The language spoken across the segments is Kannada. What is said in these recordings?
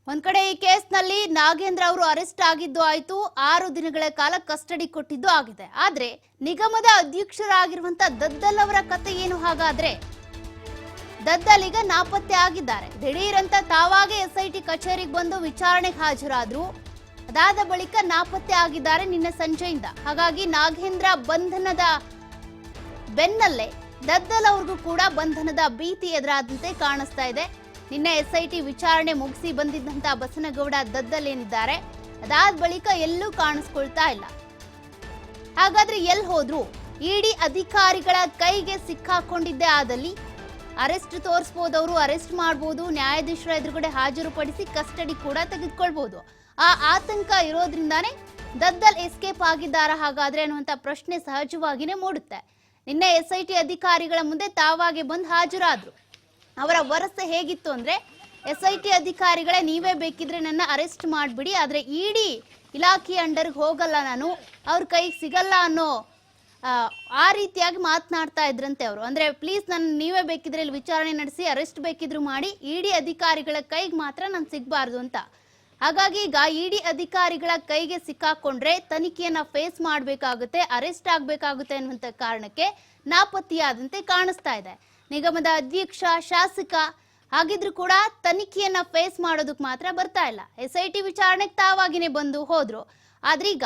ಒಂದ್ ಕಡೆ ಈ ಕೇಸ್ನಲ್ಲಿ ನಾಗೇಂದ್ರ ಅವರು ಅರೆಸ್ಟ್ ಆಗಿದ್ದು ಆಯ್ತು, 6 ದಿನಗಳ ಕಾಲ ಕಸ್ಟಡಿ ಕೊಟ್ಟಿದ್ದು ಆಗಿದೆ. ಆದ್ರೆ ನಿಗಮದ ಅಧ್ಯಕ್ಷರಾಗಿರುವಂತ ದದ್ದಲ್ ಅವರ ಕತೆ ಏನು ಹಾಗಾದ್ರೆ? ದದ್ದಲ್ ಈಗ ನಾಪತ್ತೆ ಆಗಿದ್ದಾರೆ. ದಿಢೀರಂತ ತಾವಾಗೆ ಎಸ್ಐಟಿ ಕಚೇರಿಗೆ ಬಂದು ವಿಚಾರಣೆಗೆ ಹಾಜರಾದ್ರು. ಅದಾದ ಬಳಿಕ ನಾಪತ್ತೆ ಆಗಿದ್ದಾರೆ ನಿನ್ನೆ ಸಂಜೆಯಿಂದ. ಹಾಗಾಗಿ ನಾಗೇಂದ್ರ ಬಂಧನದ ಬೆನ್ನಲ್ಲೇ ದದ್ದಲ್ ಅವ್ರಿಗೂ ಕೂಡ ಬಂಧನದ ಭೀತಿ ಎದುರಾದಂತೆ ಕಾಣಿಸ್ತಾ ಇದೆ. ನಿನ್ನೆ ಎಸ್ಐಟಿ ವಿಚಾರಣೆ ಮುಗಿಸಿ ಬಂದಿದ್ದಂತ ಬಸನಗೌಡ ದದ್ದಲ್ ಏನಿದ್ದಾರೆ, ಅದಾದ ಬಳಿಕ ಎಲ್ಲೂ ಕಾಣಿಸ್ಕೊಳ್ತಾ ಇಲ್ಲ. ಹಾಗಾದ್ರೆ ಎಲ್ಲಿ ಹೋದ್ರು? ಇಡಿ ಅಧಿಕಾರಿಗಳ ಕೈಗೆ ಸಿಕ್ಕಾಕೊಂಡಿದ್ದೇ ಆದಲ್ಲಿ ಅರೆಸ್ಟ್ ತೋರಿಸಬಹುದು, ಅವರು ಅರೆಸ್ಟ್ ಮಾಡಬಹುದು, ನ್ಯಾಯಾಧೀಶರ ಎದುರುಗಡೆ ಹಾಜರುಪಡಿಸಿ ಕಸ್ಟಡಿ ಕೂಡ ತೆಗೆದುಕೊಳ್ಬಹುದು. ಆ ಆತಂಕ ಇರೋದ್ರಿಂದಾನೇ ದದ್ದಲ್ ಎಸ್ಕೇಪ್ ಆಗಿದ್ದಾರಾ ಹಾಗಾದ್ರೆ ಅನ್ನುವಂತ ಪ್ರಶ್ನೆ ಸಹಜವಾಗಿನೇ ಮೂಡುತ್ತೆ. ನಿನ್ನೆ ಎಸ್ಐಟಿ ಅಧಿಕಾರಿಗಳ ಮುಂದೆ ತಾವಾಗೆ ಬಂದು ಹಾಜರಾದ್ರು. ಅವರ ವರಸೆ ಹೇಗಿತ್ತು ಅಂದ್ರೆ, ಎಸ್ಐಟಿ ಅಧಿಕಾರಿಗಳೇ ನೀವೇ ಬೇಕಿದ್ರೆ ನನ್ನ ಅರೆಸ್ಟ್ ಮಾಡಿಬಿಡಿ, ಆದ್ರೆ ಇಡಿ ಇಲಾಖೆ ಅಂಡರ್ಗೆ ಹೋಗಲ್ಲ, ನಾನು ಅವ್ರ ಕೈಗೆ ಸಿಗಲ್ಲ ಅನ್ನೋ ಆ ರೀತಿಯಾಗಿ ಮಾತನಾಡ್ತಾ ಇದ್ರಂತೆ ಅವರು. ಅಂದ್ರೆ ಪ್ಲೀಸ್ ನನ್ನ ನೀವೇ ಬೇಕಿದ್ರೆ ಇಲ್ಲಿ ವಿಚಾರಣೆ ನಡೆಸಿ ಅರೆಸ್ಟ್ ಬೇಕಿದ್ರು ಮಾಡಿ, ಇಡಿ ಅಧಿಕಾರಿಗಳ ಕೈಗೆ ಮಾತ್ರ ನಾನು ಸಿಗಬಾರ್ದು ಅಂತ. ಹಾಗಾಗಿ ಈಗ ಇಡಿ ಅಧಿಕಾರಿಗಳ ಕೈಗೆ ಸಿಕ್ಕಾಕೊಂಡ್ರೆ ತನಿಖೆಯನ್ನ ಫೇಸ್ ಮಾಡಬೇಕಾಗುತ್ತೆ, ಅರೆಸ್ಟ್ ಆಗಬೇಕಾಗುತ್ತೆ ಅನ್ನುವಂಥ ಕಾರಣಕ್ಕೆ ನಾಪತ್ತೆಯಾದಂತೆ ಕಾಣಿಸ್ತಾ ಇದೆ. ನಿಗಮದ ಅಧ್ಯಕ್ಷ, ಶಾಸಕ ಹಾಗಿದ್ರು ಕೂಡ ತನಿಖೆಯನ್ನ ಫೇಸ್ ಮಾಡೋದಕ್ಕೆ ಮಾತ್ರ ಬರ್ತಾ ಇಲ್ಲ. ಎಸ್ಐಟಿ ವಿಚಾರಣೆಗೆ ತಾವಾಗಿನೇ ಬಂದು ಹೋದ್ರು. ಆದ್ರೀಗ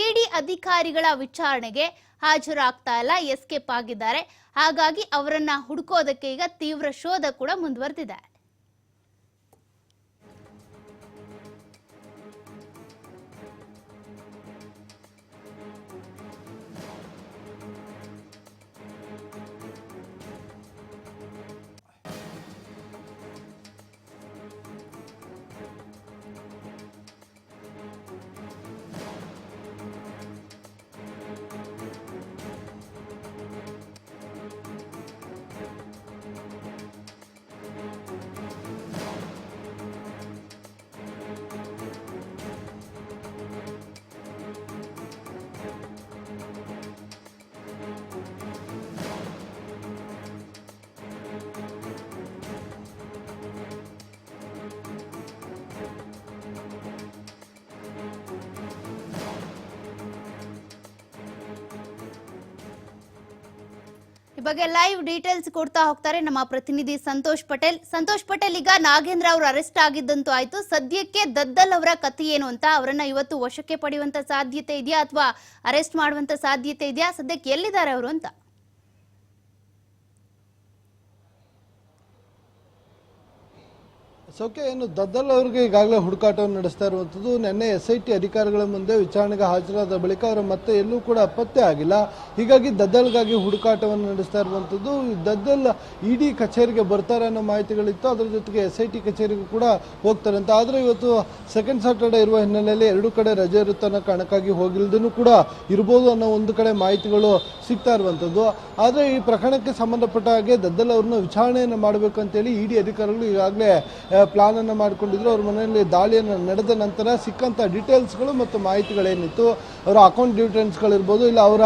ಇಡಿ ಅಧಿಕಾರಿಗಳ ವಿಚಾರಣೆಗೆ ಹಾಜರಾಗ್ತಾ ಇಲ್ಲ, ಎಸ್ಕೇಪ್ ಆಗಿದ್ದಾರೆ. ಹಾಗಾಗಿ ಅವರನ್ನ ಹುಡುಕೋದಕ್ಕೆ ಈಗ ತೀವ್ರ ಶೋಧ ಕೂಡ ಮುಂದುವರೆದಿದೆ. ಈ ಬಗ್ಗೆ ಲೈವ್ ಡೀಟೇಲ್ಸ್ ಕೊಡ್ತಾ ಹೋಗ್ತಾರೆ ನಮ್ಮ ಪ್ರತಿನಿಧಿ ಸಂತೋಷ್ ಪಟೇಲ್. ಸಂತೋಷ್ ಪಟೇಲ್, ಈಗ ನಾಗೇಂದ್ರ ಅವರು ಅರೆಸ್ಟ್ ಆಗಿದ್ದಂತೂ ಆಯ್ತು, ಸದ್ಯಕ್ಕೆ ದದ್ದಲ್ ಅವರ ಕಥೆ ಏನು ಅಂತ? ಅವರನ್ನ ಇವತ್ತು ವಶಕ್ಕೆ ಪಡೆಯುವಂತ ಸಾಧ್ಯತೆ ಇದೆಯಾ ಅಥವಾ ಅರೆಸ್ಟ್ ಮಾಡುವಂತ ಸಾಧ್ಯತೆ ಇದೆಯಾ? ಸದ್ಯಕ್ಕೆ ಎಲ್ಲಿದ್ದಾರೆ ಅವರು ಅಂತ? ಸೌಖ್ಯ, ಏನು ದದ್ದಲ್ ಅವರಿಗೆ ಈಗಾಗಲೇ ಹುಡುಕಾಟವನ್ನು ನಡೆಸ್ತಾ ಇರುವಂಥದ್ದು. ನಿನ್ನೆ ಎಸ್ಐಟಿ ಅಧಿಕಾರಿಗಳ ಮುಂದೆ ವಿಚಾರಣೆಗೆ ಹಾಜರಾದ ಬಳಿಕ ಅವರು ಮತ್ತೆ ಎಲ್ಲೂ ಕೂಡ ಪತ್ತೆ ಆಗಿಲ್ಲ. ಹೀಗಾಗಿ ದದ್ದಲ್ಗಾಗಿ ಹುಡುಕಾಟವನ್ನು ನಡೆಸ್ತಾ ಇರುವಂಥದ್ದು. ದದ್ದಲ್ ಇಡಿ ಕಚೇರಿಗೆ ಬರ್ತಾರೆ ಅನ್ನೋ ಮಾಹಿತಿಗಳಿತ್ತು, ಅದರ ಜೊತೆಗೆ ಎಸ್ಐಟಿ ಕಚೇರಿಗೂ ಕೂಡ ಹೋಗ್ತಾರೆ ಅಂತ. ಆದರೆ ಇವತ್ತು ಸೆಕೆಂಡ್ ಸಾಟರ್ಡೆ ಇರುವ ಹಿನ್ನೆಲೆಯಲ್ಲಿ 2 ಕಡೆ ರಜೆ ಇರುತ್ತೆ ಅನ್ನೋ ಕಾರಣಕ್ಕಾಗಿ ಹೋಗಿಲ್ದೂ ಕೂಡ ಇರ್ಬೋದು ಅನ್ನೋ ಒಂದು ಕಡೆ ಮಾಹಿತಿಗಳು ಸಿಗ್ತಾ ಇರುವಂಥದ್ದು. ಆದರೆ ಈ ಪ್ರಕರಣಕ್ಕೆ ಸಂಬಂಧಪಟ್ಟ ಹಾಗೆ ದದ್ದಲ್ ಅವ್ರನ್ನ ವಿಚಾರಣೆಯನ್ನು ಮಾಡಬೇಕು ಅಂತೇಳಿ ಇಡಿ ಅಧಿಕಾರಿಗಳು ಈಗಾಗಲೇ ಪ್ಲಾನ್ ಅನ್ನು ಮಾಡಿಕೊಂಡಿದ್ರು. ಅವ್ರ ಮನೆಯಲ್ಲಿ ದಾಳಿಯನ್ನು ನಡೆದ ನಂತರ ಸಿಕ್ಕಂತ ಡೀಟೇಲ್ಸ್ಗಳು ಮತ್ತು ಮಾಹಿತಿಗಳೇನಿತ್ತು, ಅವರ ಅಕೌಂಟ್ ಡೀಟೇಲ್ಸ್ಗಳಿರ್ಬೋದು, ಇಲ್ಲ ಅವರ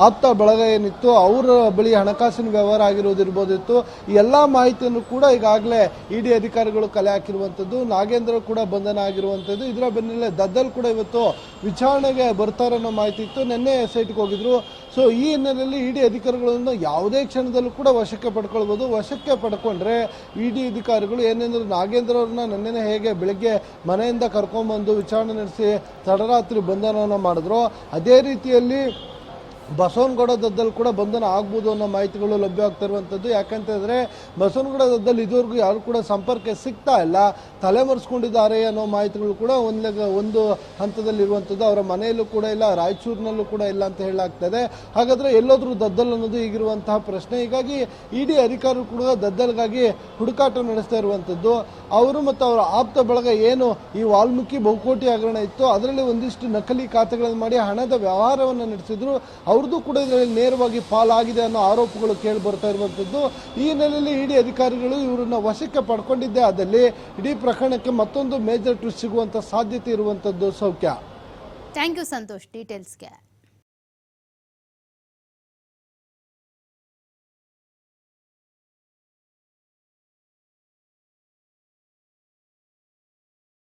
ಆಪ್ತ ಬಳಗ ಏನಿತ್ತು, ಅವರ ಬಳಿ ಹಣಕಾಸಿನ ವ್ಯವಹಾರ ಆಗಿರೋದಿರ್ಬೋದಿತ್ತು, ಈ ಎಲ್ಲ ಮಾಹಿತಿಯನ್ನು ಕೂಡ ಈಗಾಗಲೇ ಇಡಿ ಅಧಿಕಾರಿಗಳು ಕಲೆ ಹಾಕಿರುವಂಥದ್ದು. ನಾಗೇಂದ್ರ ಕೂಡ ಬಂಧನ ಆಗಿರುವಂಥದ್ದು. ಇದರ ಬೆನ್ನಲ್ಲೇ ದದ್ದಲ್ ಕೂಡ ಇವತ್ತು ವಿಚಾರಣೆಗೆ ಬರ್ತಾರೆ ಅನ್ನೋ ಮಾಹಿತಿ ಇತ್ತು. ನಿನ್ನೆ ಎಸ್ಐಟಿಗೆ ಹೋಗಿದ್ರು. ಸೊ ಈ ಹಿನ್ನೆಲೆಯಲ್ಲಿ ಇಡಿ ಅಧಿಕಾರಿಗಳನ್ನು ಯಾವುದೇ ಕ್ಷಣದಲ್ಲೂ ಕೂಡ ವಶಕ್ಕೆ ಪಡ್ಕೊಳ್ಬೋದು. ವಶಕ್ಕೆ ಪಡ್ಕೊಂಡ್ರೆ ಇಡಿ ಅಧಿಕಾರಿಗಳು ಏನೆಂದ್ರೆ ನಾಗೇಂದ್ರ ಅವ್ರನ್ನ ನಿನ್ನೆ ಹೇಗೆ ಬೆಳಗ್ಗೆ ಮನೆಯಿಂದ ಕರ್ಕೊಂಡ್ಬಂದು ವಿಚಾರಣೆ ನಡೆಸಿ ತಡರಾತ್ರಿ ಬಂಧನವನ್ನು ಮಾಡಿದ್ರು, ಅದೇ ರೀತಿಯಲ್ಲಿ ಬಸವನಗೌಡ ದದ್ದಲ್ ಕೂಡ ಬಂಧನ ಆಗ್ಬೋದು ಅನ್ನೋ ಮಾಹಿತಿಗಳು ಲಭ್ಯ ಆಗ್ತಾ ಇರುವಂಥದ್ದು. ಯಾಕಂತಂದರೆ ಬಸವನಗೌಡ ದದ್ದಲ್ ಇದುವರೆಗೂ ಯಾರು ಕೂಡ ಸಂಪರ್ಕ ಸಿಗ್ತಾ ಇಲ್ಲ, ತಲೆಮರೆಸ್ಕೊಂಡಿದ್ದಾರೆ ಅನ್ನೋ ಮಾಹಿತಿಗಳು ಕೂಡ ಒಂದು ಹಂತದಲ್ಲಿರುವಂಥದ್ದು. ಅವರ ಮನೆಯಲ್ಲೂ ಕೂಡ ಇಲ್ಲ, ರಾಯಚೂರಿನಲ್ಲೂ ಕೂಡ ಇಲ್ಲ ಅಂತ ಹೇಳಲಾಗ್ತದೆ. ಹಾಗಾದರೆ ಎಲ್ಲೋದ್ರೂ ದದ್ದಲ್ ಅನ್ನೋದು ಈಗಿರುವಂತಹ ಪ್ರಶ್ನೆ. ಹೀಗಾಗಿ ಇಡಿ ಅಧಿಕಾರಿಗಳು ಕೂಡ ದದ್ದಲ್ಗಾಗಿ ಹುಡುಕಾಟ ನಡೆಸ್ತಾ ಇರುವಂಥದ್ದು. ಅವರು ಮತ್ತು ಅವರ ಆಪ್ತ ಬಳಗ ಏನು ಈ ವಾಲ್ಮೀಕಿ ಬಹುಕೋಟಿ ಹಗರಣ ಇತ್ತು, ಅದರಲ್ಲಿ ಒಂದಿಷ್ಟು ನಕಲಿ ಖಾತೆಗಳನ್ನು ಮಾಡಿ ಹಣದ ವ್ಯವಹಾರವನ್ನು ನಡೆಸಿದ್ರು. ಅವ್ರದ್ದು ಕೂಡ ಇದರಲ್ಲಿ ನೇರವಾಗಿ ಪಾಲಾಗಿದೆ ಅನ್ನೋ ಆರೋಪಗಳು ಕೇಳಿ ಬರ್ತಾ ಇರುವಂಥದ್ದು. ಈ ಹಿನ್ನೆಲೆಯಲ್ಲಿ ಇಡಿ ಅಧಿಕಾರಿಗಳು ಇವರನ್ನ ವಶಕ್ಕೆ ಪಡ್ಕೊಂಡಿದ್ದೇ ಆದಲ್ಲಿ ಇಡೀ ಪ್ರಕರಣಕ್ಕೆ ಮತ್ತೊಂದು ಮೇಜರ್ ಟ್ವಿಸ್ಟ್ ಸಿಗುವಂತ ಸಾಧ್ಯತೆ ಇರುವಂಥದ್ದು. ಸೌಖ್ಯ, ಥ್ಯಾಂಕ್ ಯು ಸಂತೋಷ್ ಡೀಟೇಲ್ಸ್ಗೆ.